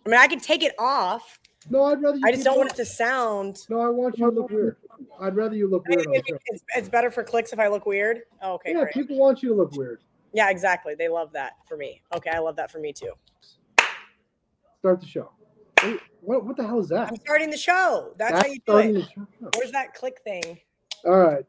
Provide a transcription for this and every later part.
I mean, I can take it off. No, I'd rather you. I just don't want it to sound. No, I want you to look weird. I'd rather you look weird on the show. It's better for clicks if I look weird. Oh, okay. Yeah, great. people want you to look weird. Yeah, exactly. They love that for me. Okay, I love that for me too. Start the show. What the hell is that? I'm starting the show. That's how you do it. Where's that click thing? All right.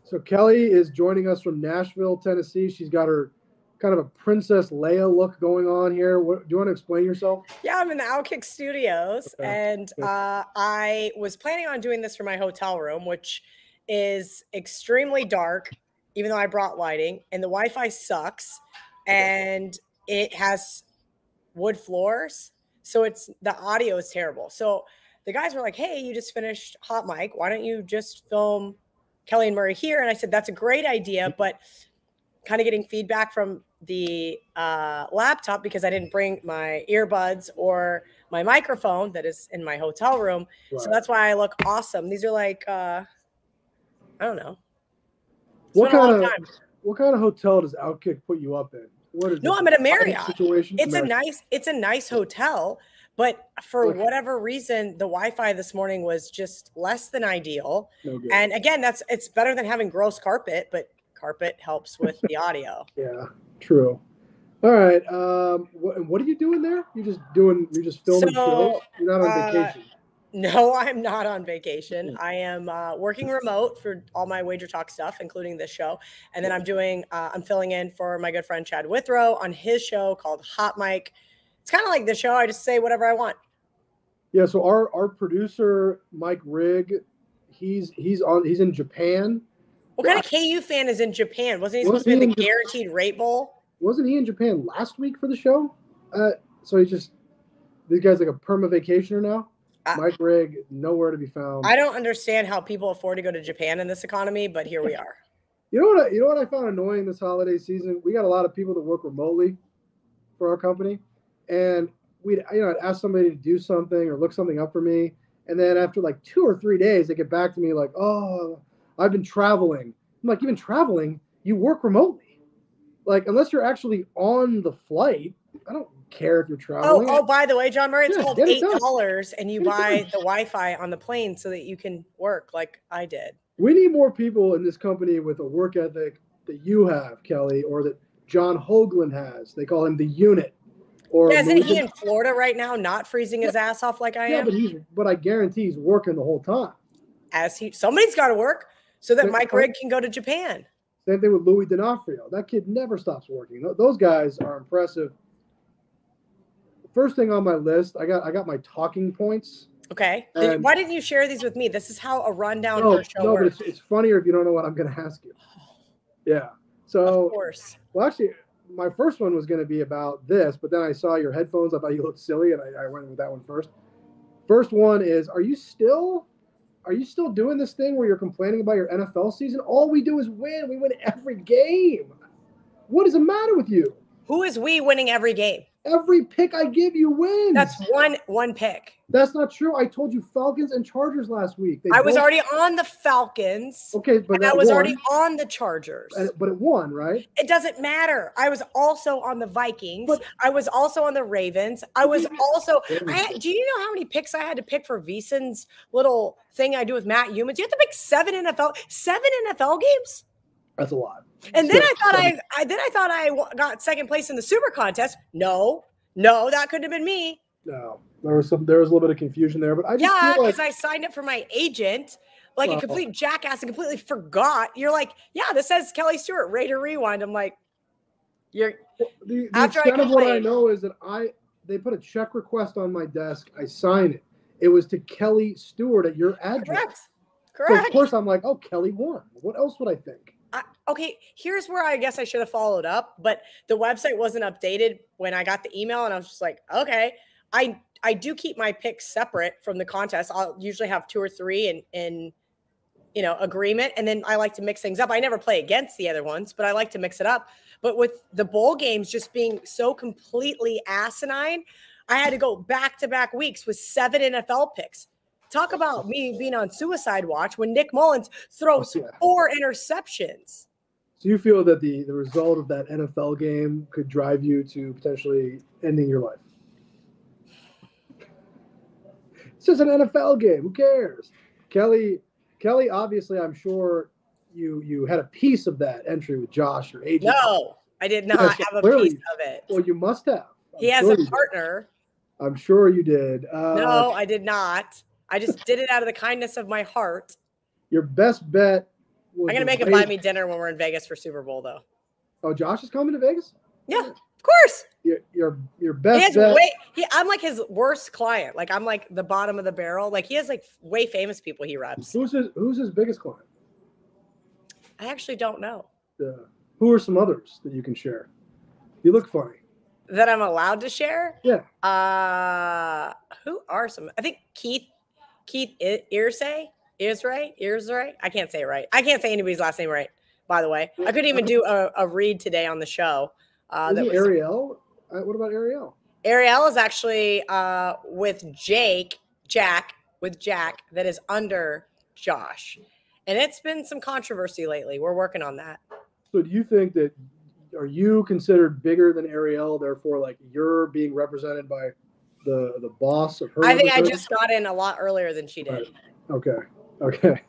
So Kelly is joining us from Nashville, Tennessee. She's got her kind of a Princess Leia look going on here. Do you want to explain yourself? Yeah, I'm in the Outkick Studios, and I was planning on doing this for my hotel room, which is extremely dark, even though I brought lighting, and the Wi-Fi sucks, and it has wood floors, so the audio is terrible. So the guys were like, hey, you just finished Hot Mic. Why don't you just film Kelly and Murray here? And I said, that's a great idea, but kind of getting feedback from the laptop because I didn't bring my earbuds or my microphone that is in my hotel room. Right. So that's why I look awesome. These are like, I don't know. What kind of hotel does Outkick put you up in? I'm at a Marriott. It's a nice hotel. But for whatever reason, the Wi-Fi this morning was just less than ideal. No good. And again, it's better than having gross carpet, but carpet helps with the audio. Yeah, true. All right. What are you doing there? You're just filming shows? You're not on vacation. No, I'm not on vacation. I am working remote for all my WagerTalk stuff, including this show. And then I'm filling in for my good friend Chad Withrow on his show called Hot Mic. It's kind of like the show. I just say whatever I want. Yeah. So our producer, Mike Rigg, he's in Japan. What kind of KU fan is in Japan? Wasn't he supposed to be in the Guaranteed Rate Bowl? Wasn't he in Japan last week for the show? So these guy's like a perma vacationer now. Mike Rigg, nowhere to be found. I don't understand how people afford to go to Japan in this economy, but here we are. You know what I found annoying this holiday season? We got a lot of people that work remotely for our company. And I'd ask somebody to do something or look something up for me. And then after like 2 or 3 days, they get back to me like, oh, I've been traveling. I'm like, you've been traveling? You work remotely. Like, unless you're actually on the flight, I don't care if you're traveling. Oh, by the way, John Murray, it's called $8 and you buy the Wi-Fi on the plane so that you can work like I did. We need more people in this company with a work ethic that you have, Kelly, or that John Hoagland has. They call him the unit. Isn't he in Florida right now, not freezing his ass off like I am? But I guarantee he's working the whole time. Somebody's got to work so that Mike Rigg can go to Japan. Same thing with Louis D'Onofrio. That kid never stops working. Those guys are impressive. First thing on my list, I got my talking points. Okay. Why didn't you share these with me? This is how a rundown for a show works. But it's funnier if you don't know what I'm going to ask you. Yeah. So, of course. Well, actually, my first one was going to be about this, but then I saw your headphones. I thought you looked silly, and I went with that one first. First one is, are you still doing this thing where you're complaining about your NFL season? All we do is win. We win every game. What is the matter with you? Who is we winning every game? Every pick I give you wins. That's one pick. That's not true. I told you Falcons and Chargers last week. I was already on the Falcons. Okay, but I was already on the Chargers. But it won, right? It doesn't matter. I was also on the Vikings. I was also on the Ravens. I was also. Do you know how many picks I had to pick for VSiN's little thing I do with Matt Humans? You have to pick seven NFL games. That's a lot. And then I thought I got second place in the Super Contest. No, that couldn't have been me. No, there was a little bit of confusion there, but I just feel like, because I signed up for my agent like a complete jackass and completely forgot. You're like, yeah, this says Kelly Stewart. Rate or rewind. I'm like, the extent of what I know is that they put a check request on my desk. I signed it. It was to Kelly Stewart at your address. Correct. So of course I'm like, oh, Kelly won. What else would I think? Okay, here's where I guess I should have followed up, but the website wasn't updated when I got the email, and I was just like, okay. I do keep my picks separate from the contest. I'll usually have 2 or 3 in agreement, and then I like to mix things up. I never play against the other ones, but I like to mix it up. But with the bowl games just being so completely asinine, I had to go back-to-back weeks with 7 NFL picks. Talk about me being on suicide watch when Nick Mullins throws 4 interceptions. So you feel that the result of that NFL game could drive you to potentially ending your life? It's just an NFL game. Who cares? Kelly, obviously, I'm sure you had a piece of that entry with Josh or AJ. No, I did not Yes, have a clearly, piece of it. Well, you must have. He has a partner. I'm sure you did. No, I did not. I just did it out of the kindness of my heart. Your best bet was I'm going to make him buy me dinner when we're in Vegas for Super Bowl, though. Oh, Josh is coming to Vegas? Yeah, of course. Your best bet. I'm like his worst client. Like, I'm like the bottom of the barrel. Like, he has like way famous people he reps. Who's his biggest client? I actually don't know. Who are some others that you can share? You look funny. That I'm allowed to share? Yeah. Who are some? I think Keith Irsay. I can't say it right. I can't say anybody's last name right, by the way. I couldn't even do a read today on the show. Ariel? What about Ariel? Ariel is actually with Jack that is under Josh. And it's been some controversy lately. We're working on that. So do you think that, are you considered bigger than Ariel, therefore like you're being represented by the boss of her? I think I just got in a lot earlier than she did. Right. Okay.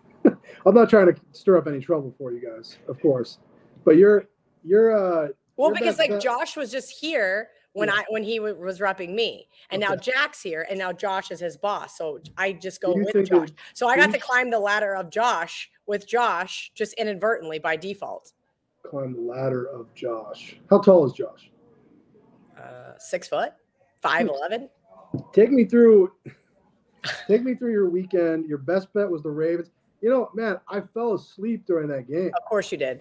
I'm not trying to stir up any trouble for you guys, of course. But you're because like Josh was just here when he was repping me, and now Jack's here, and now Josh is his boss. So I just go with Josh. So I got to climb the ladder of Josh with Josh just inadvertently by default. Climb the ladder of Josh. How tall is Josh? 6 foot, 5'11". Take me through your weekend. Your best bet was the Ravens. You know, man, I fell asleep during that game. Of course you did.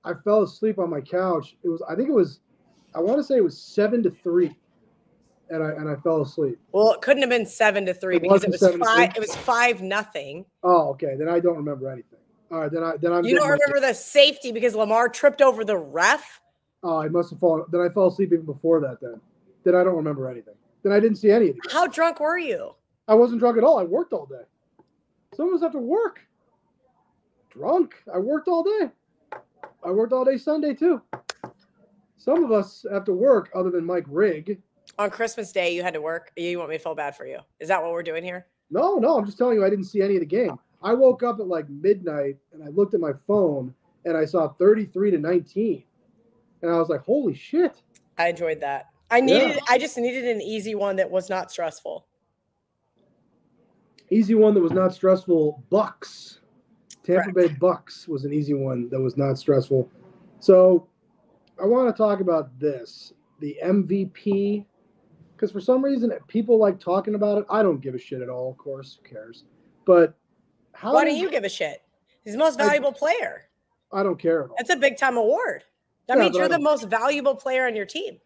I fell asleep on my couch. I want to say it was 7-3, and I fell asleep. Well, it couldn't have been 7-3 because it was 5. It was 5-0. Oh, okay. Then I don't remember anything. All right, then I'm. You don't remember the safety because Lamar tripped over the ref? Oh, I must have fallen. Then I fell asleep even before that. Then I don't remember anything. Then I didn't see any of it. How drunk were you? I wasn't drunk at all. I worked all day. Some of us have to work. Drunk. I worked all day. I worked all day Sunday too. Some of us have to work other than Mike Rigg. On Christmas Day, you had to work. You want me to feel bad for you? Is that what we're doing here? No. I'm just telling you I didn't see any of the game. I woke up at like midnight and I looked at my phone and I saw 33-19. And I was like, holy shit. I enjoyed that. I just needed an easy one that was not stressful. Easy one that was not stressful. Bucks. Tampa Correct. Bay Bucks was an easy one that was not stressful. So I want to talk about this, the MVP, because for some reason people like talking about it. I don't give a shit at all, of course. Who cares? But why do you give a shit? He's the most valuable player. I don't care at all. It's a big-time award. That means you're the most valuable player on your team.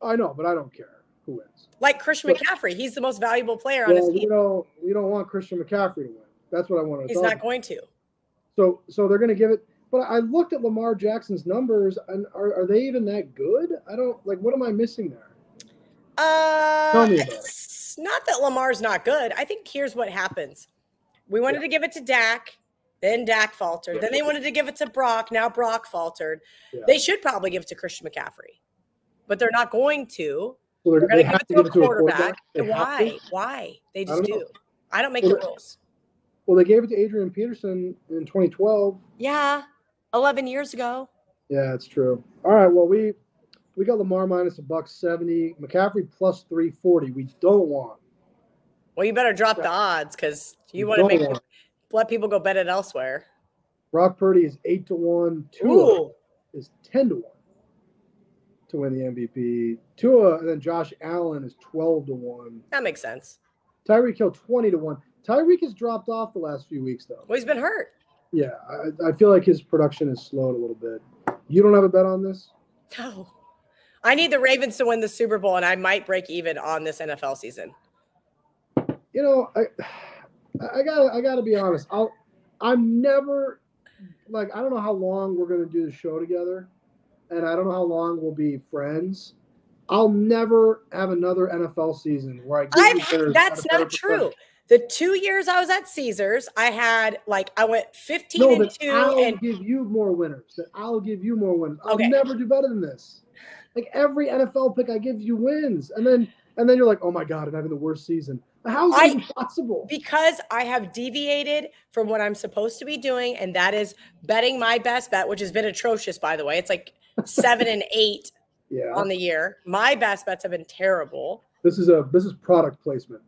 I know, but I don't care who wins. Like Christian McCaffrey. He's the most valuable player on his team. We don't want Christian McCaffrey to win. That's what I want to He's not going to. So they're going to give it. But I looked at Lamar Jackson's numbers, and are they even that good? I don't like. What am I missing there? Tell me about it. It's not that Lamar's not good. I think here's what happens. We wanted to give it to Dak, then Dak faltered. Then they wanted to give it to Brock. Now Brock faltered. Yeah. They should probably give it to Christian McCaffrey, but they're not going to. So they're going to give it to a quarterback. Why? They just do. I don't make the rules. Well, they gave it to Adrian Peterson in 2012. Yeah, 11 years ago. Yeah, it's true. All right, well, we got Lamar minus $170, McCaffrey plus 340. We don't want. Well, you better drop the odds because you want to let people go bet it elsewhere. Brock Purdy is 8-1. Tua is 10-1 to win the MVP. Tua and then Josh Allen is 12-1. That makes sense. Tyreek Hill 20-1. Tyreek has dropped off the last few weeks, though. Well, he's been hurt. Yeah, I feel like his production has slowed a little bit. You don't have a bet on this? No. I need the Ravens to win the Super Bowl, and I might break even on this NFL season. You know, I gotta be honest. I'm never like I don't know how long we're gonna do the show together, and I don't know how long we'll be friends. I'll never have another NFL season where that's not true. The 2 years I was at Caesars, I went 15-2. I'll give you more winners. I'll give you more winners. I'll never do better than this. Like every NFL pick I give you wins. And then And then you're like, oh my God, I'm having the worst season. How is that even possible? Because I have deviated from what I'm supposed to be doing, and that is betting my best bet, which has been atrocious, by the way. It's like 7 and 8 on the year. My best bets have been terrible. This is product placement.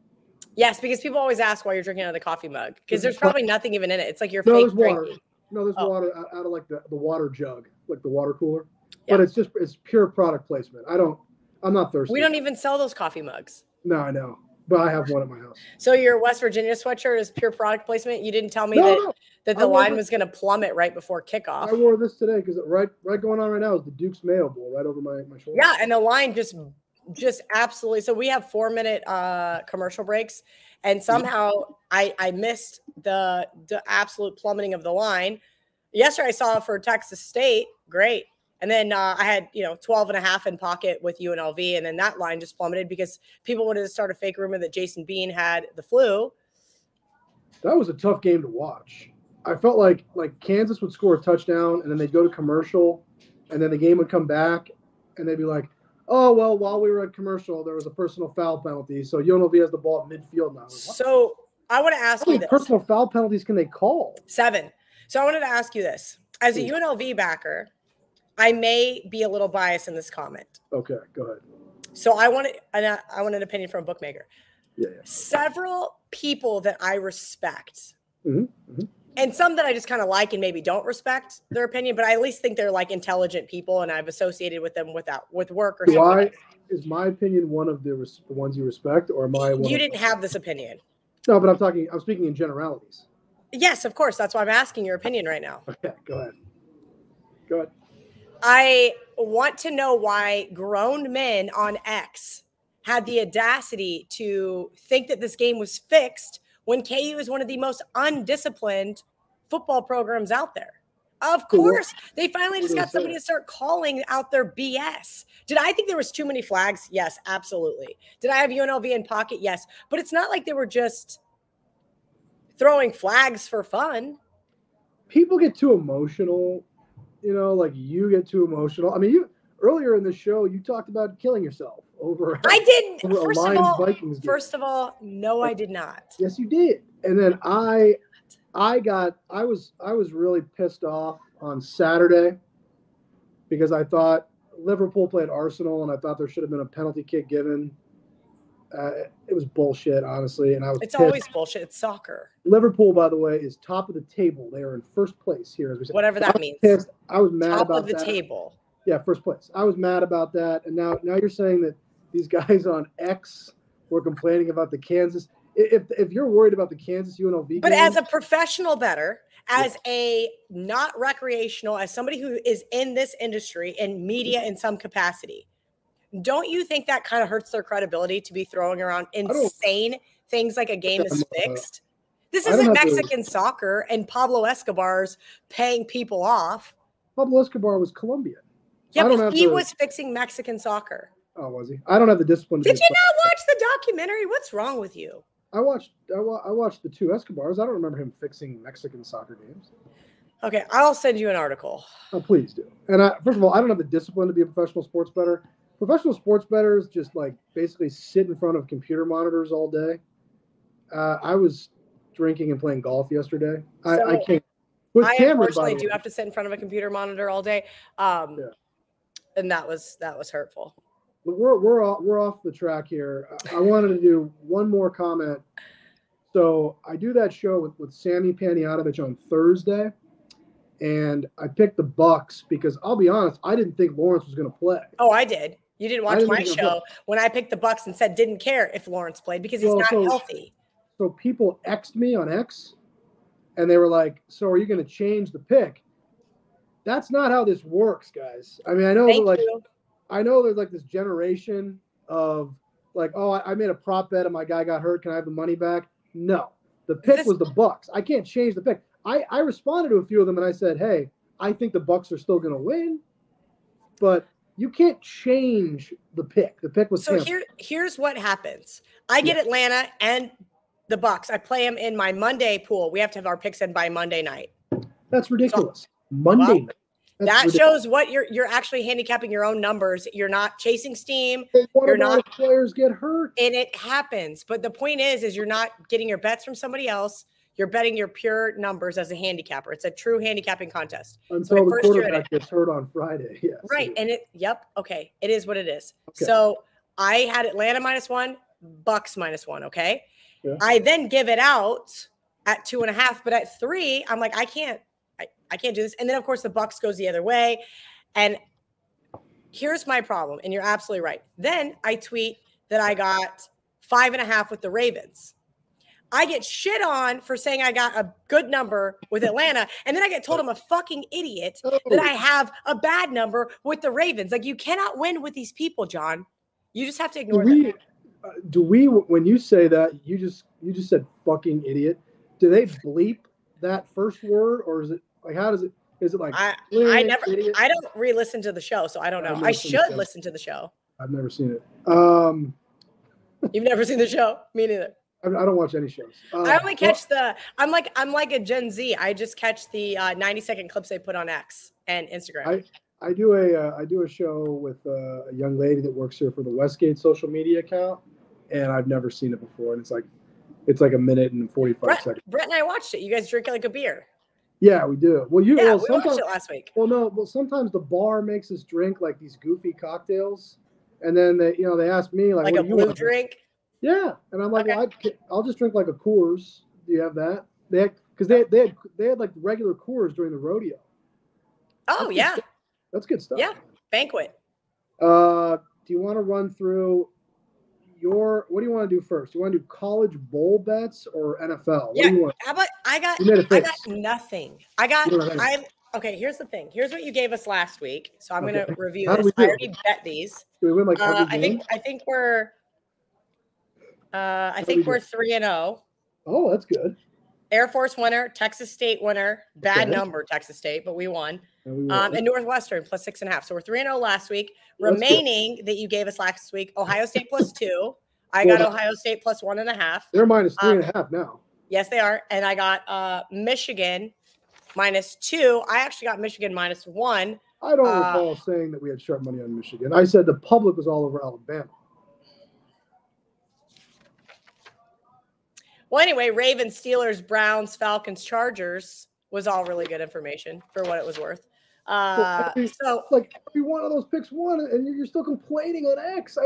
Yes, because people always ask why you're drinking out of the coffee mug, because there's probably nothing even in it. It's like your no, fake there's water. drinking. No, there's water out of like the water jug, like the water cooler. Yeah. But it's pure product placement. I'm not thirsty. We don't even sell those coffee mugs. No, I know. But I have one at my house. So your West Virginia sweatshirt is pure product placement? You didn't tell me that the line was going to plummet right before kickoff. I wore this today because right going on right now is the Duke's Mayo Bowl right over my shoulder. Yeah, and the line just absolutely. So we have 4-minute commercial breaks, and somehow I missed the absolute plummeting of the line. Yesterday I saw it for Texas State. Great. And then I had, 12 and a half in pocket with UNLV. And then that line just plummeted because people wanted to start a fake rumor that Jason Bean had the flu. That was a tough game to watch. I felt like Kansas would score a touchdown and then they'd go to commercial and then the game would come back and they'd be like, oh, well, while we were at commercial, there was a personal foul penalty. So UNLV has the ball at midfield now. So I want to ask you this. How many personal foul penalties can they call? 7. So I wanted to ask you this. As a UNLV backer, I may be a little biased in this comment. Okay, go ahead. So I want an opinion from a bookmaker. Yeah. Several people that I respect, and some that I just kind of like and maybe don't respect their opinion, but I at least think they're like intelligent people, and I've associated with them with work or something. Is my opinion one of the ones you respect, or am I one? You didn't have this opinion. No, but I'm speaking in generalities. Yes, of course. That's why I'm asking your opinion right now. Okay, go ahead. Go ahead. I want to know why grown men on X had the audacity to think that this game was fixed when KU is one of the most undisciplined football programs out there. Of course, they finally just got somebody to start calling out their BS. Did I think there was too many flags? Yes, absolutely. Did I have UNLV in pocket? Yes. But it's not like they were just throwing flags for fun. People get too emotional. Like you get too emotional. I mean, you earlier in the show, you talked about killing yourself over. I didn't. First of all, no, I did not. Yes, you did. And then I was really pissed off on Saturday because I thought Liverpool played Arsenal and I thought there should have been a penalty kick given. It was bullshit, honestly, and I was. It's pissed. Always bullshit. It's soccer. Liverpool, by the way, is top of the table. They are in first place here, as we said. Whatever that means. Pissed. I was mad top about that. Top of the table. Yeah, first place. I was mad about that, and now you're saying that these guys on X were complaining about the Kansas. If you're worried about the Kansas UNLV, but as a professional bettor, as a not recreational, as somebody who is in this industry and media in some capacity. Don't you think that kind of hurts their credibility to be throwing around insane things like a game is fixed? This isn't Mexican soccer and Pablo Escobar's paying people off. Pablo Escobar was Colombian. Yeah, but he was fixing Mexican soccer. Oh, was he? I don't have the discipline. Did you not watch the documentary? What's wrong with you? I watched the 2 Escobars. I don't remember him fixing Mexican soccer games. Okay, I'll send you an article. Oh, please do. And first of all, I don't have the discipline to be a professional sports bettor. Professional sports bettors just basically sit in front of computer monitors all day. I was drinking and playing golf yesterday. I can't. I unfortunately do have to sit in front of a computer monitor all day, and that was hurtful. We're off the track here. I wanted to do one more comment. So I do that show with Sammy Paniatovich on Thursday, and I picked the Bucks because I'll be honest, I didn't think Lawrence was going to play. Oh, I did. You didn't watch my show when I picked the Bucks and said didn't care if Lawrence played because he's not healthy. So people X'd me on X, and they were like, "So are you going to change the pick?" That's not how this works, guys. I mean, I know there's this generation of I made a prop bet and my guy got hurt. Can I have the money back? No, the pick was the Bucks. I can't change the pick. I responded to a few of them and I said, "Hey, I think the Bucks are still going to win, but." You can't change the pick. The pick was so here's what happens. I get Atlanta and the Bucks. I play them in my Monday pool. We have to have our picks in by Monday night. That's ridiculous. Monday night. That shows what you're actually handicapping your own numbers. You're not chasing steam. What you're about not if players get hurt? And it happens. But the point is you're not getting your bets from somebody else. You're betting your pure numbers as a handicapper. It's a true handicapping contest. Until the quarterback gets hurt on Friday. Yes. Right. And okay. It is what it is. Okay. So I had Atlanta -1, Bucks -1. Okay. Yeah. I then give it out at 2.5, but at 3, I'm like, I can't do this. And then of course the Bucks goes the other way. And here's my problem. And you're absolutely right. Then I tweet that I got 5.5 with the Ravens. I get shit on for saying I got a good number with Atlanta. And then I get told I'm a fucking idiot that I have a bad number with the Ravens. Like, you cannot win with these people, John. You just have to ignore them. When you say that, you just said fucking idiot. Do they bleep that first word, or is it like, how does it, is it like, I don't re-listen to the show, so I don't know. I should listen to the show. I've never seen it. You've never seen the show? Me neither. I don't watch any shows. I only catch I'm like a Gen Z. I just catch the 90-second clips they put on X and Instagram. I do a show with a young lady that works here for the Westgate social media account, and I've never seen it before. And it's like a minute and 45 seconds. Brett and I watched it. You guys drink it like a beer. Yeah, we do. Well, we watched it last week. Well, sometimes the bar makes us drink like these goofy cocktails, and then they ask me like a blue drink. Yeah, and I'm like, well, I'll just drink like a Coors. Do you have that? They had like regular Coors during the rodeo. Oh, that's good stuff. Yeah, banquet. Do you want to run through what do you want to do first? Do you want to do college bowl bets or NFL? Yeah. How about I got nothing. Okay, here's the thing. Here's what you gave us last week. So I'm going to review this. I already bet these. Do we win like every game? I think we're 3-0. Oh, that's good. Air Force winner, Texas State winner, bad number Texas State, but we won. And Northwestern plus 6.5. So we're 3-0 last week. Remaining that you gave us last week, Ohio State +2. I got Ohio State plus 1.5. They're -3.5 now. Yes, they are. And I got Michigan -2. I actually got Michigan -1. I don't recall saying that we had sharp money on Michigan. I said the public was all over Alabama. Well, anyway, Ravens, Steelers, Browns, Falcons, Chargers was all really good information for what it was worth. So like every one of those picks won, and you're still complaining on X.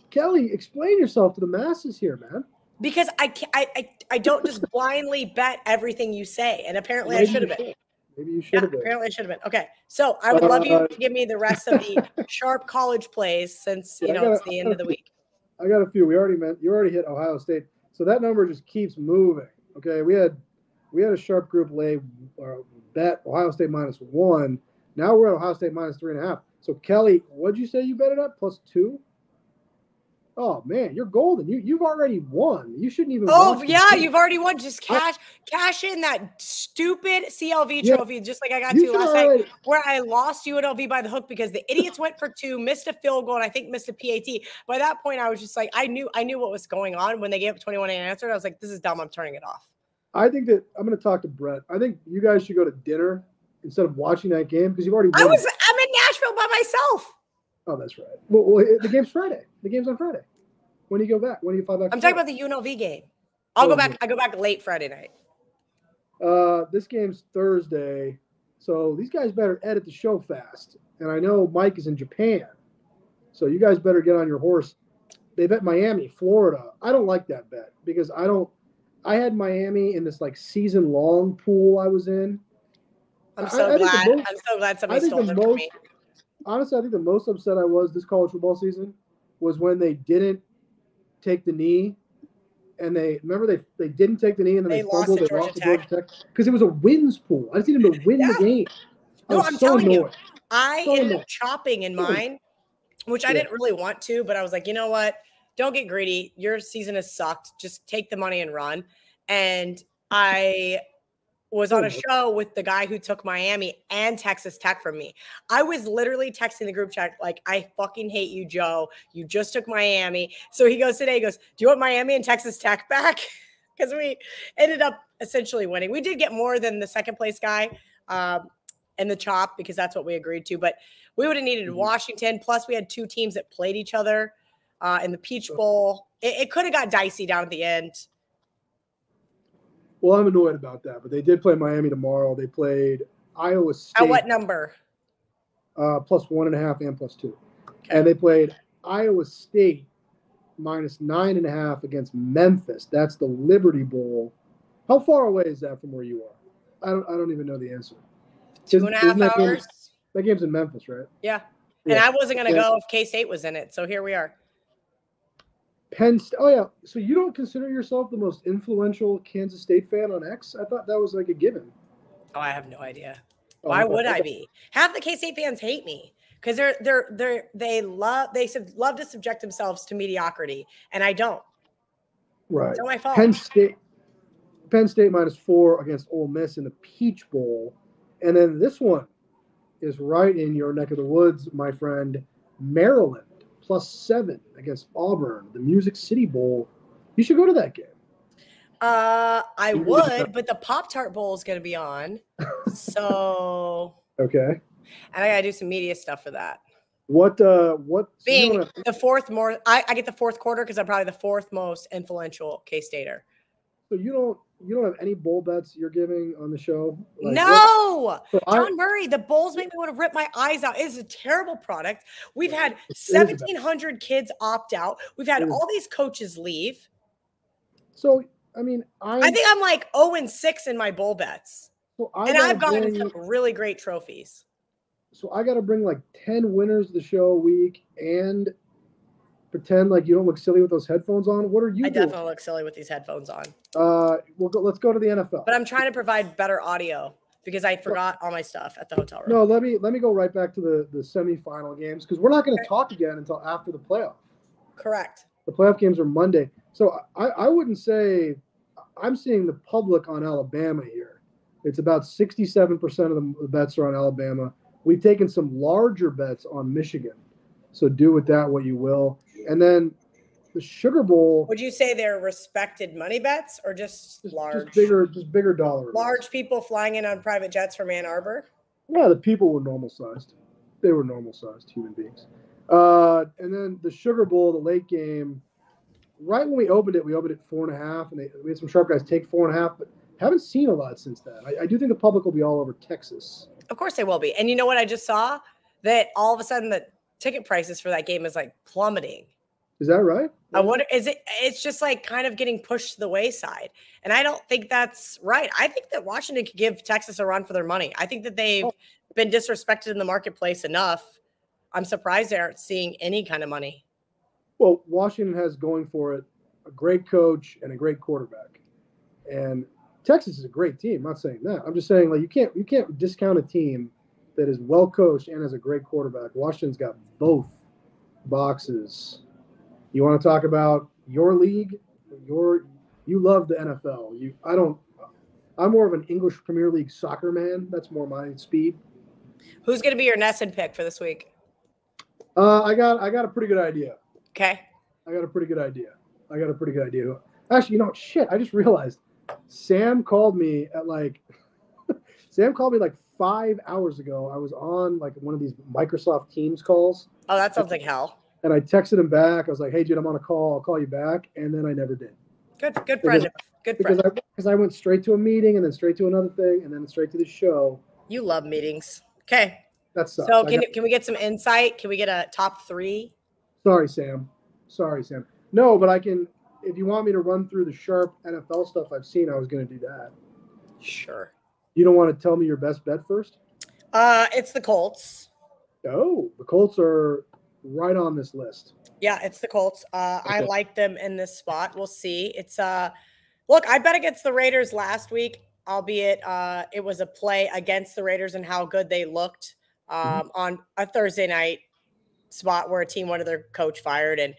Kelly, explain yourself to the masses here, man. Because I don't just blindly bet everything you say, and apparently I should have been. Maybe you should have been. Apparently I should have been. Okay, so I would love you to give me the rest of the sharp college plays since it's the end of the week. I got a few. You already hit Ohio State. So that number just keeps moving. Okay, we had a sharp group bet Ohio State -1. Now we're at Ohio State -3.5. So Kelly, what'd you say you bet it at? +2? Oh man, you're golden. You've already won. You shouldn't even. Oh yeah, you've already won. Just cash in that stupid CLV trophy, just like I got to last night, where I lost UNLV by the hook because the idiots went for 2, missed a field goal, and I think missed a PAT. By that point, I was just like, I knew what was going on when they gave up 21 and answered. I was like, this is dumb. I'm turning it off. I think that I'm going to talk to Brett. I think you guys should go to dinner instead of watching that game because you've already won. I'm in Nashville by myself. Oh, that's right. Well, the game's Friday. The game's on Friday. When do you go back? When do you fly back? I'm talking about the UNLV game. I go back late Friday night. This game's Thursday, so these guys better edit the show fast. And I know Mike is in Japan, so you guys better get on your horse. They bet Miami, Florida. I don't like that bet because I had Miami in this like season-long pool I was in. I'm so glad somebody stole them from me. Honestly, I think the most upset I was this college football season was when they didn't take the knee, and they didn't take the knee, and then they fumbled. They lost to Georgia Tech because it was a wins pool. I just needed them to win the game. I'm telling you, I ended up chopping in mine, which I didn't really want to, but I was like, you know what? Don't get greedy. Your season has sucked. Just take the money and run. And I was on a show with the guy who took Miami and Texas Tech from me. I was literally texting the group chat like, I fucking hate you, Joe. You just took Miami. So he goes today, do you want Miami and Texas Tech back? Because we ended up essentially winning. We did get more than the second place guy. And in the chop because that's what we agreed to. But we would have needed Washington. Plus, we had two teams that played each other in the Peach Bowl. It could have got dicey down at the end. Well, I'm annoyed about that, but they did play Miami tomorrow. They played Iowa State. At what number? Plus 1.5 and plus 2. Okay. And they played Iowa State minus 9.5 against Memphis. That's the Liberty Bowl. How far away is that from where you are? I don't even know the answer. 2.5 hours. That game's in Memphis, right? Yeah. And I wasn't going to go if K-State was in it. So here we are. Penn State. Oh, yeah. So you don't consider yourself the most influential Kansas State fan on X? I thought that was like a given. Oh, I have no idea. Why would I be? Half the K-State fans hate me because they love to subject themselves to mediocrity, and I don't. Right. It's not my fault. Penn State minus 4 against Ole Miss in the Peach Bowl, and then this one is right in your neck of the woods, my friend. Maryland plus 7 against Auburn, the Music City Bowl. You should go to that game. I would, but the Pop-Tart Bowl is going to be on. So okay. And I got to do some media stuff for that. What being the fourth more I get the fourth quarter because I'm probably the fourth most influential K-Stater. So you don't have any bowl bets you're giving on the show? Like, no. John Murray, the bowls make me want to rip my eyes out. It is a terrible product. We've had 1,700 kids opt out. We've had all these coaches leave. So I mean, I think I'm like 0-6 in my bowl bets. So I've gotten some really great trophies. So I got to bring like 10 winners of the show a week and pretend like you don't look silly with those headphones on. What are you doing? Definitely look silly with these headphones on. Let's go to the NFL. But I'm trying to provide better audio because I forgot all my stuff at the hotel room. No, let me go right back to the semifinal games because we're not going to talk again until after the playoff. Correct. The playoff games are Monday. So I wouldn't say I'm seeing the public on Alabama here. It's about 67% of the bets are on Alabama. We've taken some larger bets on Michigan. So do with that what you will. And then the Sugar Bowl. Would you say they're respected money bets or just large? Just bigger dollar. Large people flying in on private jets from Ann Arbor? Yeah, the people were normal sized. They were normal sized human beings. And then the Sugar Bowl, the late game. Right when we opened it 4.5, and we had some sharp guys take 4.5, but haven't seen a lot since then. I do think the public will be all over Texas. Of course they will be. And you know what I just saw? That all of a sudden the ticket prices for that game is like plummeting. Is that right? I wonder, it's just like kind of getting pushed to the wayside. And I don't think that's right. I think that Washington could give Texas a run for their money. I think that they've been disrespected in the marketplace enough. I'm surprised they aren't seeing any kind of money. Well, Washington has going for it a great coach and a great quarterback. And Texas is a great team. I'm not saying that. I'm just saying like you can't discount a team that is well coached and has a great quarterback. Washington's got both boxes. You want to talk about your league? You love the NFL. I'm more of an English Premier League soccer man. That's more my speed. Who's going to be your Nesson pick for this week? I got a pretty good idea. Okay. I got a pretty good idea. Actually, shit. I just realized Sam called me like 5 hours ago. I was on like one of these Microsoft Teams calls. Oh, that sounds like hell. And I texted him back. I was like, "Hey, dude, I'm on a call. I'll call you back." And then I never did. Good friend. Because I went straight to a meeting and then straight to another thing and then straight to the show. You love meetings. Okay. That sucks. So can we get some insight? Can we get a top 3? Sorry, Sam. No, but I can. If you want me to run through the sharp NFL stuff I've seen, I was going to do that. Sure. You don't want to tell me your best bet first? It's the Colts. Oh, the Colts are right on this list. Yeah, it's the Colts. Okay. I like them in this spot. We'll see. It's look, I bet against the Raiders last week, albeit it was a play against the Raiders and how good they looked on a Thursday night spot where a team wanted their coach fired. And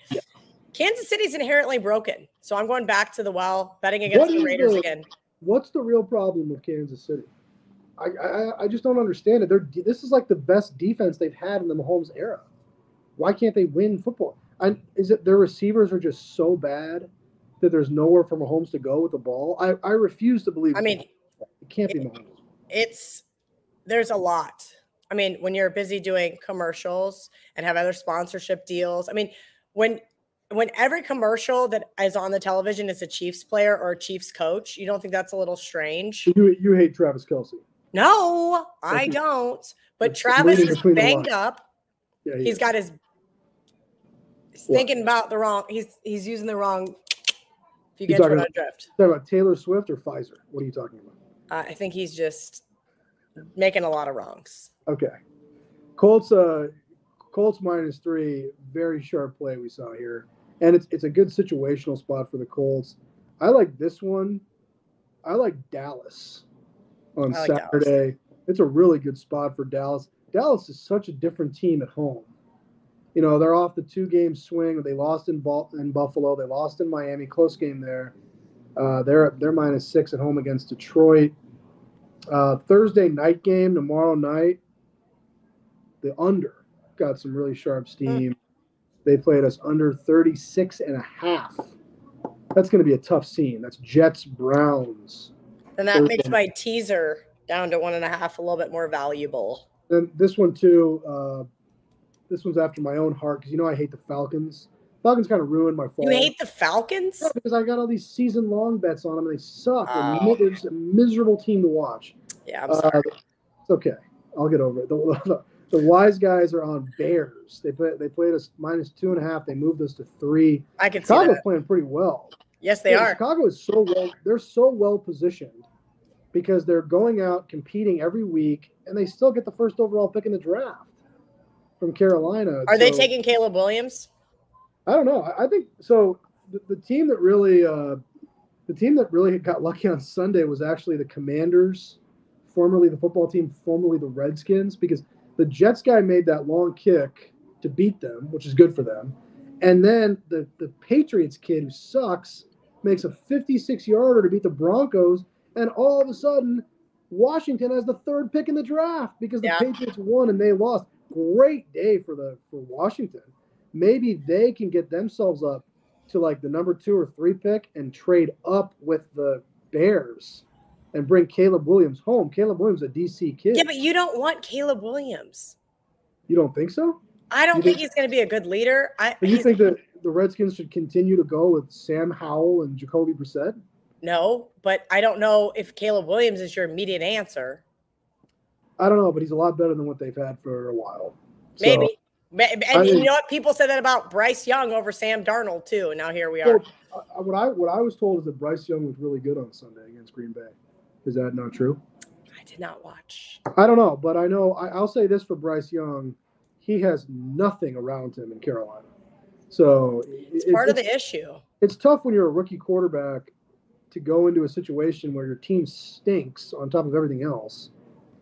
Kansas City's inherently broken. So I'm going back to the well, betting against the Raiders again. What's the real problem with Kansas City? I just don't understand it. This is like the best defense they've had in the Mahomes era. Why can't they win football? Is it their receivers are just so bad that there's nowhere for Mahomes to go with the ball? I refuse to believe. I mean, it can't be Mahomes. It's There's a lot. I mean, when you're busy doing commercials and have other sponsorship deals, I mean, when every commercial that is on the television is a Chiefs player or a Chiefs coach, you don't think that's a little strange? You hate Travis Kelce. No, I don't. But Travis is banged up. Yeah, he's got his thinking about the wrong. He's using the wrong. If you get what I drift. Talking about Taylor Swift or Pfizer? What are you talking about? I think he's just making a lot of wrongs. Okay. Colts -3, very sharp play we saw here. And it's a good situational spot for the Colts. I like this one. I like Dallas on Saturday. Dallas. It's a really good spot for Dallas. Dallas is such a different team at home. You know, they're off the 2-game swing. They lost in Buffalo. They lost in Miami. Close game there. They're -6 at home against Detroit. Thursday night game tomorrow night. The under got some really sharp steam. They played us under 36.5. That's going to be a tough scene. That's Jets Browns. And that makes my teaser down to 1.5 a little bit more valuable. Then this one too. This one's after my own heart because I hate the Falcons. Falcons kind of ruined my fall. You hate the Falcons? Yeah, because I got all these season-long bets on them and they suck. It's a miserable team to watch. Yeah, I'm sorry. It's okay. I'll get over it. The wise guys are on Bears. They played us -2.5. They moved us to 3. I can see Chicago's that. Playing pretty well. Yes, they are. Chicago is so well. They're so well positioned because they're going out competing every week, and they still get the first overall pick in the draft from Carolina. Are they taking Caleb Williams? I don't know. I think so. The team that really got lucky on Sunday was actually the Commanders, formerly the football team, formerly the Redskins, because the Jets guy made that long kick to beat them, which is good for them. And then the Patriots kid who sucks makes a 56-yarder to beat the Broncos, and all of a sudden Washington has the 3rd pick in the draft because the Patriots won and they lost. Great day for Washington. Maybe they can get themselves up to like the number 2 or 3 pick and trade up with the Bears and bring Caleb Williams home. Caleb Williams, a DC kid. Yeah, but you don't want Caleb Williams. You don't think so? I don't think he's going to be a good leader. You think that the Redskins should continue to go with Sam Howell and Jacoby Brissett? No, but I don't know if Caleb Williams is your immediate answer. I don't know, but he's a lot better than what they've had for a while. Maybe. And you know what? People said that about Bryce Young over Sam Darnold, too. And now here we are. What I was told is that Bryce Young was really good on Sunday against Green Bay. Is that not true? I did not watch. I don't know, but I know I'll say this for Bryce Young. He has nothing around him in Carolina. So it's part of the issue. It's tough when you're a rookie quarterback to go into a situation where your team stinks on top of everything else.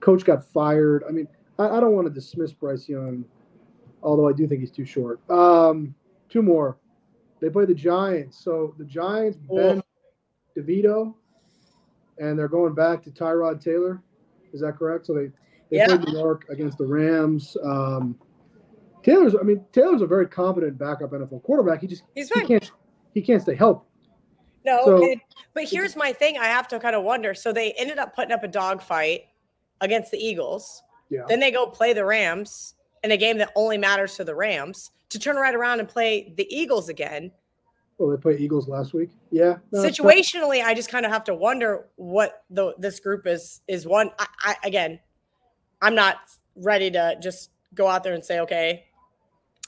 Coach got fired. I mean, I don't want to dismiss Bryce Young, although I do think he's too short. 2 more. They play the Giants. So the Giants bend DeVito, and they're going back to Tyrod Taylor. Is that correct? So they played New York against the Rams. Taylor's a very competent backup NFL quarterback. He can't stay healthy. No, so, but here's my thing. I have to kind of wonder. So they ended up putting up a dogfight against the Eagles. Yeah. Then they go play the Rams in a game that only matters to the Rams to turn right around and play the Eagles again. Well, they played Eagles last week. Yeah. No, situationally, I just kind of have to wonder what this group is one. I'm not ready to just go out there and say, okay,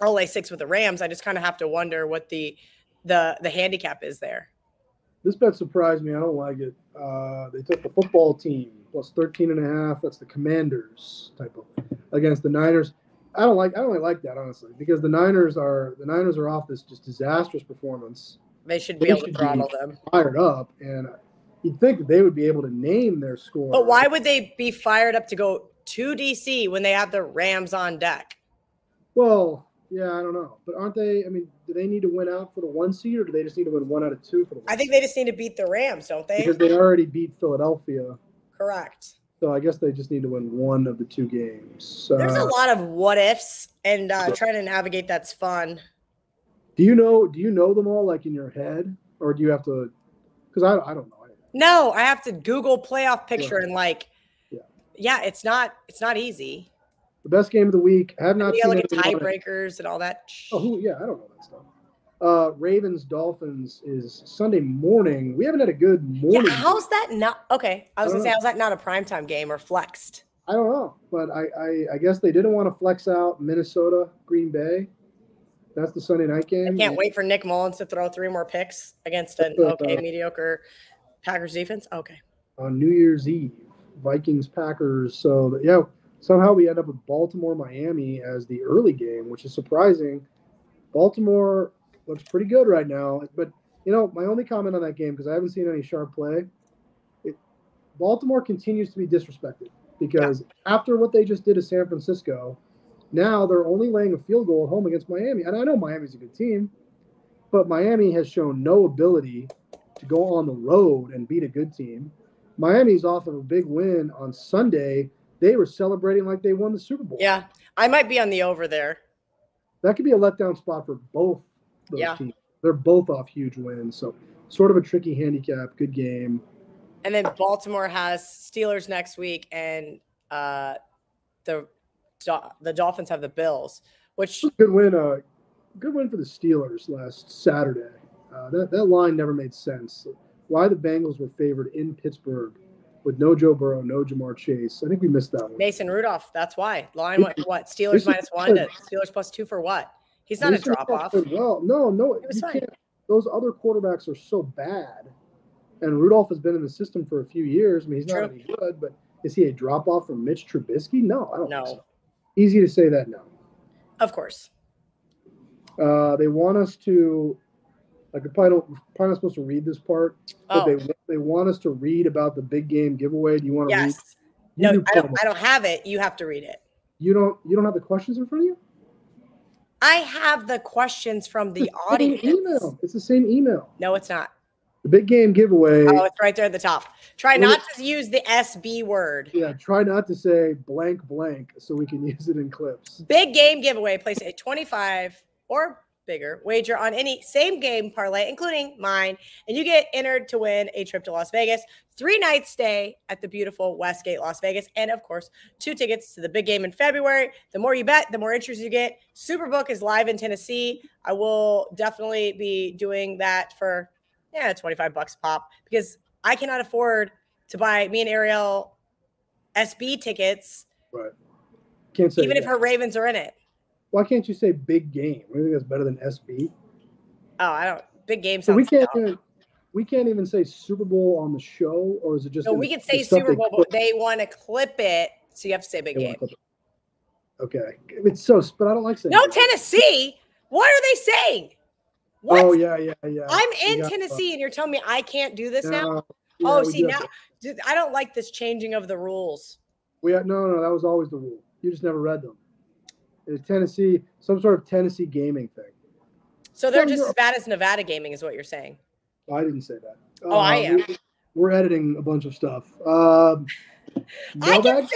I'll lay 6 with the Rams. I just kind of have to wonder what the handicap is there. This bet surprised me. I don't like it. They took the football team plus 13.5. That's the Commanders type of against the Niners. I don't really like that, honestly, because the Niners are off this just disastrous performance. They should be able to throttle them. Fired up, and you'd think that they would be able to name their score. But why would they be fired up to go to DC when they have the Rams on deck? Well, yeah, I don't know. But aren't they – I mean, do they need to win out for the 1 seed, or do they just need to win 1 out of 2 for the 1 I think they just need to beat the Rams, don't they? Because they already beat Philadelphia. Correct. So I guess they just need to win 1 of the 2 games. There's a lot of what ifs, and trying to navigate that's fun. Do you know them all like in your head, or do you have to? Because I don't know. No, I have to Google playoff picture and Yeah, it's not easy. The best game of the week. I have not seen like tiebreakers and all that. Oh, yeah, I don't know that stuff. Ravens Dolphins is Sunday morning. We haven't had a good morning. Yeah, how's that not okay? I was gonna say, how's that not a primetime game or flexed? I don't know, but I guess they didn't want to flex out Minnesota, Green Bay. That's the Sunday night game. I can't wait for Nick Mullins to throw 3 more picks against an mediocre Packers defense. Okay. On New Year's Eve, Vikings Packers. So yeah, somehow we end up with Baltimore Miami as the early game, which is surprising. Baltimore looks pretty good right now, but my only comment on that game, because I haven't seen any sharp play, Baltimore continues to be disrespected because after what they just did to San Francisco, now they're only laying a field goal at home against Miami. And I know Miami's a good team, but Miami has shown no ability to go on the road and beat a good team. Miami's off of a big win on Sunday. They were celebrating like they won the Super Bowl. Yeah, I might be on the over there. That could be a letdown spot for both those teams. They're both off huge wins, so sort of a tricky handicap. Good game. And then Baltimore has Steelers next week, and the Dolphins have the Bills, which good win. Good win for the Steelers last Saturday. That line never made sense. Why the Bengals were favored in Pittsburgh with no Joe Burrow, no Jamar Chase. I think we missed that one. Mason Rudolph. That's why. Line went what? Steelers -1 to Steelers +2 for what? He's not a drop off. Well, no, you can't. Those other quarterbacks are so bad. And Rudolph has been in the system for a few years. I mean, he's not any good, but is he a drop off from Mitch Trubisky? No, I don't think so. Easy to say that now. Of course. They want us to, like, probably not supposed to read this part, but they want us to read about the big game giveaway. Do you want to read? No, I don't have it. You have to read it. You don't have the questions in front of you? I have the questions from the audience. Email. It's the same email. No, it's not. The big game giveaway. Oh, it's right there at the top. Try not to use the SB word. Yeah, try not to say blank blank so we can use it in clips. Big game giveaway. Place a 25 or bigger wager on any same game parlay, including mine, and you get entered to win a trip to Las Vegas, 3-night stay at the beautiful Westgate, Las Vegas, and of course, 2 tickets to the big game in February. The more you bet, the more interest you get. SuperBook is live in Tennessee. I will definitely be doing that for $25 a pop, because I cannot afford to buy me and Ariel SB tickets. Right. Can't say even if her Ravens are in it. Why can't you say big game? I think that's better than SB. Oh, I don't. Big game. So we can't even say Super Bowl on the show, or is it just? No, we can say Super Bowl, but they want to clip it, so you have to say big game. Okay, it's so, but I don't like saying. No, Tennessee. What are they saying? What? Oh yeah. I'm in Tennessee, and you're telling me I can't do this now? Yeah, see now, dude, I don't like this changing of the rules. No, that was always the rule. You just never read them. It's Tennessee, some sort of Tennessee gaming thing. So they're just as bad as Nevada gaming, is what you're saying? I didn't say that. I am. We're editing a bunch of stuff. I can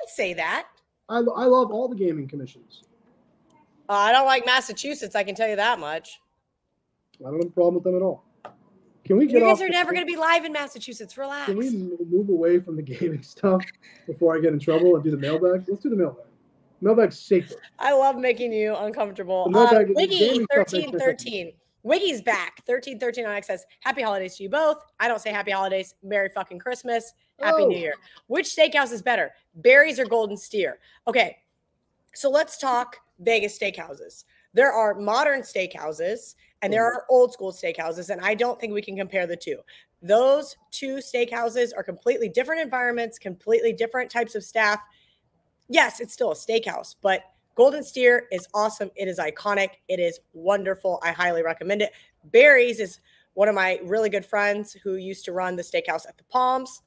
say that. I love all the gaming commissions. I don't like Massachusetts. I can tell you that much. I don't have a problem with them at all. Can we get You guys are never going to be live in Massachusetts. Relax. Can we move away from the gaming stuff before I get in trouble and do the mailbag? Let's do the mailbag. Mailbag's safer. I love making you uncomfortable. Wiggy 1313. Wiggy's back. 1313 on X says, happy holidays to you both. I don't say happy holidays. Merry fucking Christmas. Happy New Year. Which steakhouse is better? Barry's or Golden Steer? Okay. So let's talk Vegas steakhouses. There are modern steakhouses and there are old school steakhouses, and I don't think we can compare the two. Those two steakhouses are completely different environments, completely different types of staff. Yes, it's still a steakhouse, but Golden Steer is awesome. It is iconic. It is wonderful. I highly recommend it. Barry's is one of my really good friends who used to run the steakhouse at the Palms,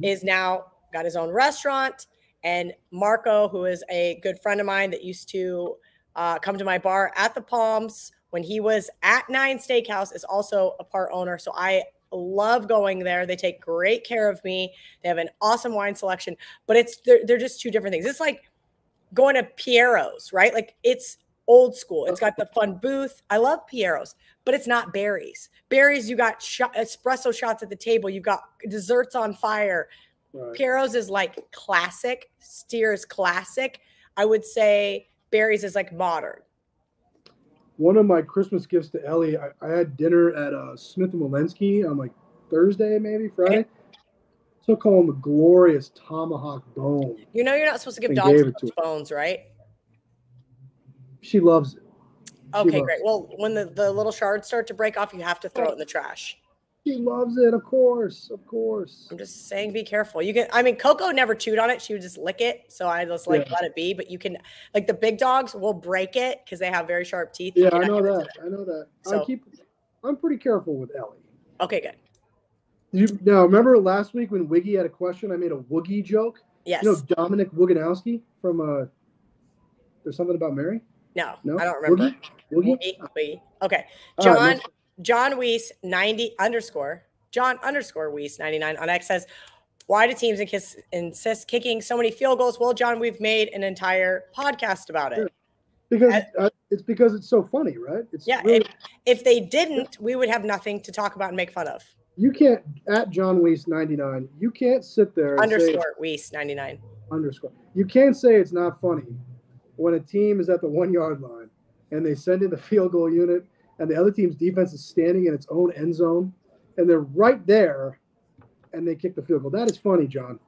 is now got his own restaurant. And Marco, who is a good friend of mine that used to come to my bar at the Palms when he was at 9 Steakhouse, is also a part owner. So I love going there. They take great care of me. They have an awesome wine selection, but they're just two different things. It's like going to Piero's, right? Like, it's old school. It's got the fun booth. I love Piero's, but it's not Barry's. Barry's, you got espresso shots at the table. You've got desserts on fire. Right. Piero's is like classic. Steer's classic. I would say Barry's is like modern. One of my Christmas gifts to Ellie, I had dinner at Smith & Walensky on like Thursday, maybe Friday. Okay. Took home the glorious tomahawk bone. You know you're not supposed to give dogs bones, right? She loves it. Okay, great. Well, when the little shards start to break off, you have to throw it in the trash. She loves it, of course, of course. I'm just saying, be careful. You can. I mean, Coco never chewed on it; she would just lick it. So I just let it be. But you can, like the big dogs, will break it because they have very sharp teeth. Yeah, I know that. I know that. So, I'm pretty careful with Ellie. Okay, good. Now, remember last week when Wiggy had a question? I made a Woogie joke. Yes. You know Dominic Woganowski from There's Something About Mary? No, I don't remember. Woogie? Okay. John Weiss 90 _ John _ Weiss 99 on X says, why do teams insist kicking so many field goals? Well, John, we've made an entire podcast about it. Because it's so funny, right? Really, if they didn't, we would have nothing to talk about and make fun of. You can't, at John Weiss 99, you can't sit there and _ Weiss 99. _ You can't say it's not funny when a team is at the 1 yard line and they send in the field goal unit and the other team's defense is standing in its own end zone and they're right there and they kick the field goal. That is funny, John.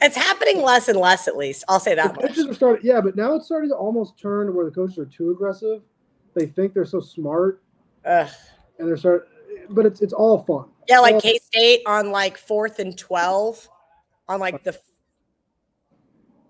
It's happening less and less, at least. I'll say that much. But now it's starting to almost turn to where the coaches are too aggressive. They think they're so smart. And but it's all fun. Yeah, like K-State on like 4th and 12 on like the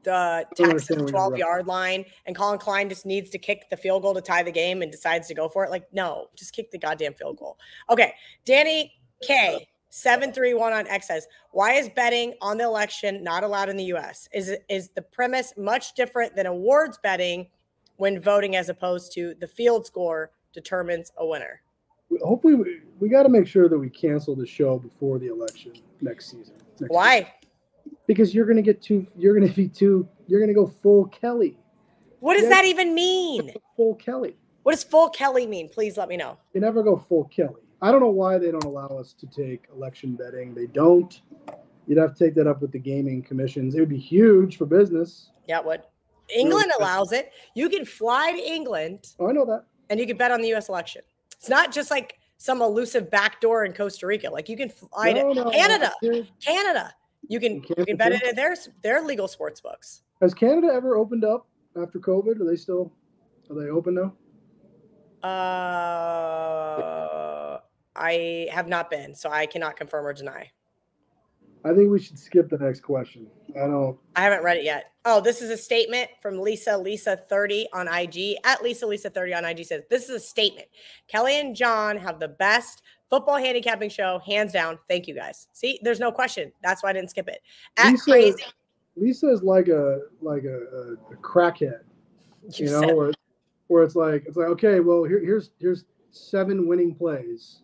Texas 12-yard line, and Colin Klein just needs to kick the field goal to tie the game and decides to go for it. Like, no, just kick the goddamn field goal. Okay, Danny K 731 on X says, why is betting on the election not allowed in the U.S.? Is the premise much different than awards betting when voting, as opposed to the field score determines a winner? Hopefully, we got to make sure that we cancel the show before the election next season. Why? Because you're going to go full Kelly. What does that even mean? Full Kelly. What does full Kelly mean? Please let me know. You never go full Kelly. I don't know why they don't allow us to take election betting. They don't. You'd have to take that up with the gaming commissions. It would be huge for business. Yeah, it would. England allows it. You can fly to England. Oh, I know that. And you can bet on the U.S. election. It's not just like some elusive backdoor in Costa Rica. Like you can fly to Canada. Canada. You can bet it in their legal sports books. Has Canada ever opened up after COVID? Are they open now? I have not been, so I cannot confirm or deny. I think we should skip the next question. I haven't read it yet. Oh, this is a statement from Lisa30 on IG. At Lisa30 on IG says, this is a statement. Kelly and John have the best football handicapping show, hands down. Thank you, guys. See, there's no question. That's why I didn't skip it. Lisa is like a crackhead, where it's like okay, well here's 7 winning plays.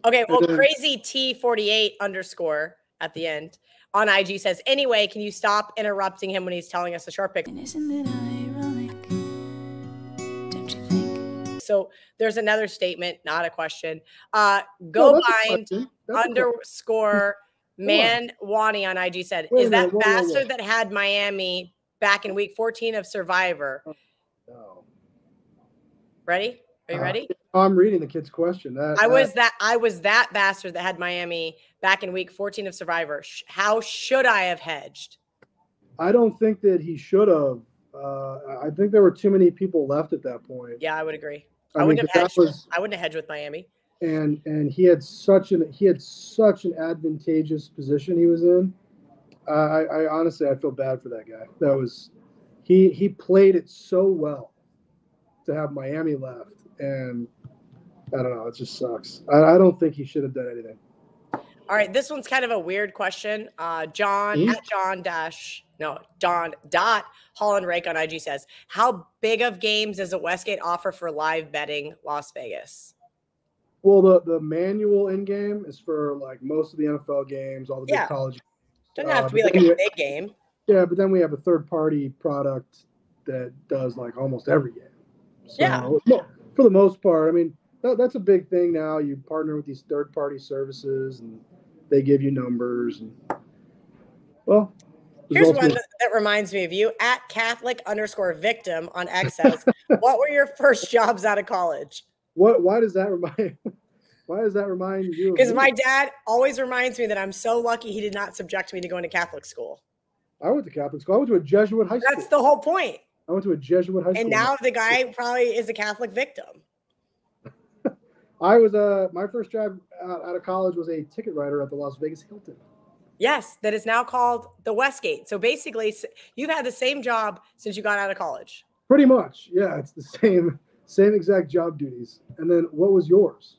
Okay, well, crazy T48 _ at the end on IG says, anyway, can you stop interrupting him when he's telling us a sharp pick? Isn't it ironic? Don't you think? So there's another statement, not a question. Go bind _ man Wani on IG said, is that bastard that had Miami back in week 14 of Survivor? No. Ready? Are you ready? I'm reading the kid's question. I was that bastard that had Miami back in week 14 of Survivor. How should I have hedged? I don't think that he should have. I think there were too many people left at that point. Yeah, I would agree. I wouldn't have hedged with Miami. And he had such an advantageous position he was in. I honestly, I feel bad for that guy. He played it so well to have Miami left, and I don't know, it just sucks. I don't think he should have done anything. All right, this one's kind of a weird question. John Holland Rake on IG says, how big of games does a Westgate offer for live betting Las Vegas? Well, the manual in game is for like most of the NFL games, all the big college. Doesn't have to be like a big game. Yeah, but then we have a third-party product that does like almost every game. So, for the most part, I mean, that's a big thing now. You partner with these third-party services, and they give you numbers. And Well, here's results one were- that reminds me of you. At Catholic_victim on X says, what were your first jobs out of college? Why does that remind? Why does that remind you? Because my dad always reminds me that I'm so lucky he did not subject me to going to Catholic school. I went to Catholic school. I went to a Jesuit high school. That's the whole point. I went to a Jesuit high school. And now the guy probably is a Catholic victim. I was my first job out of college was a ticket writer at the Las Vegas Hilton. Yes, that is now called the Westgate. So basically, you've had the same job since you got out of college. Pretty much, yeah. It's the same exact job duties. And then, what was yours?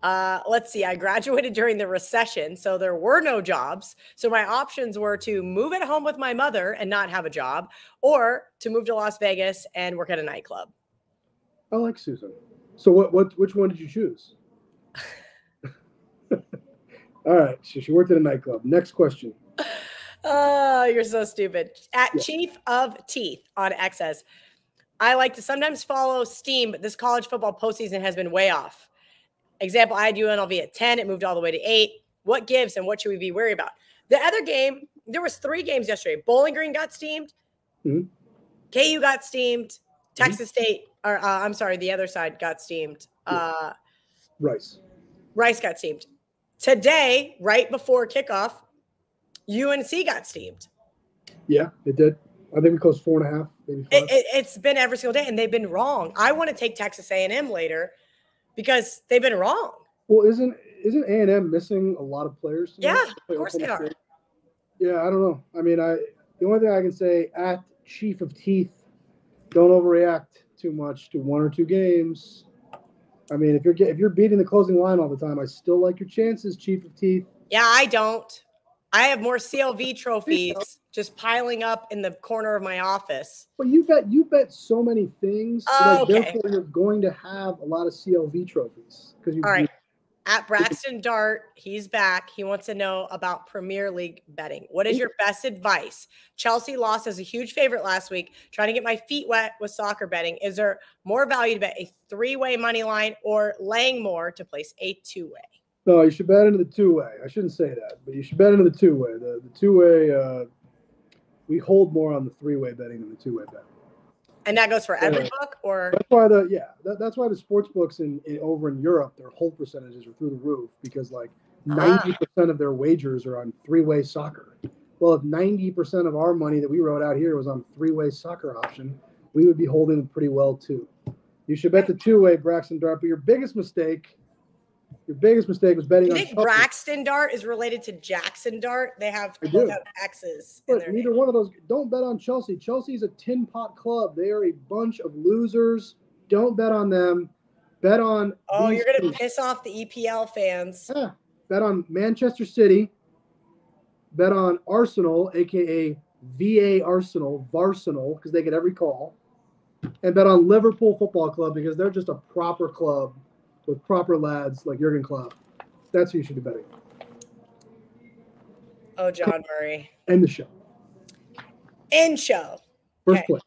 Let's see. I graduated during the recession, so there were no jobs. So my options were to move at home with my mother and not have a job, or to move to Las Vegas and work at a nightclub. I like Susan. So which one did you choose? All right. So she worked at a nightclub. Next question. Oh, you're so stupid. At Chief of Teeth on X says, I like to sometimes follow steam, but this college football postseason has been way off. Example, I had UNLV at 10. It moved all the way to 8. What gives and what should we be worried about? The other game, there was 3 games yesterday. Bowling Green got steamed. Mm-hmm. KU got steamed. Texas State, or I'm sorry, the other side got steamed. Rice got steamed. Today, right before kickoff, UNC got steamed. Yeah, it did. I think we closed 4.5, maybe 5. It's been every single day, and they've been wrong. I want to take Texas A&M later because they've been wrong. Well, isn't A&M missing a lot of players tonight? Yeah, of course they are. Yeah, I don't know. I mean, the only thing I can say at Chief of Teeth, don't overreact too much to 1 or 2 games. I mean, if you're beating the closing line all the time, I still like your chances, Chief of Teeth. Yeah, I don't. I have more CLV trophies just piling up in the corner of my office. But you bet so many things. Oh, okay. Therefore, you're going to have a lot of CLV trophies. All right. At Braxton Dart, he's back. He wants to know about Premier League betting. What is your best advice? Chelsea lost as a huge favorite last week. Trying to get my feet wet with soccer betting. Is there more value to bet a 3-way money line or laying more to place a 2-way? No, you should bet into the 2-way. I shouldn't say that, but you should bet into the 2-way. The 2-way, we hold more on the 3-way betting than the 2-way betting. And that goes for every book, or that's why the sports books over in Europe, their hold percentages are through the roof because 90% of their wagers are on 3-way soccer. Well, if 90% of our money that we wrote out here was on 3-way soccer option, we would be holding pretty well too. You should bet the 2-way, Braxton Dart. But your biggest mistake was betting on. You think Braxton Dart is related to Jackson Dart? They both have X's in their neither name. one of those. Don't bet on Chelsea. Chelsea's a tin pot club. They are a bunch of losers. Don't bet on them. Bet on. Oh, you're going to piss off the EPL fans. Yeah. Bet on Manchester City. Bet on Arsenal, a.k.a. VA Arsenal, Varsenal, because they get every call. And bet on Liverpool Football Club because they're just a proper club with proper lads like Jurgen Klopp. That's who you should be betting. Oh, John Murray. End the show. End show. First place.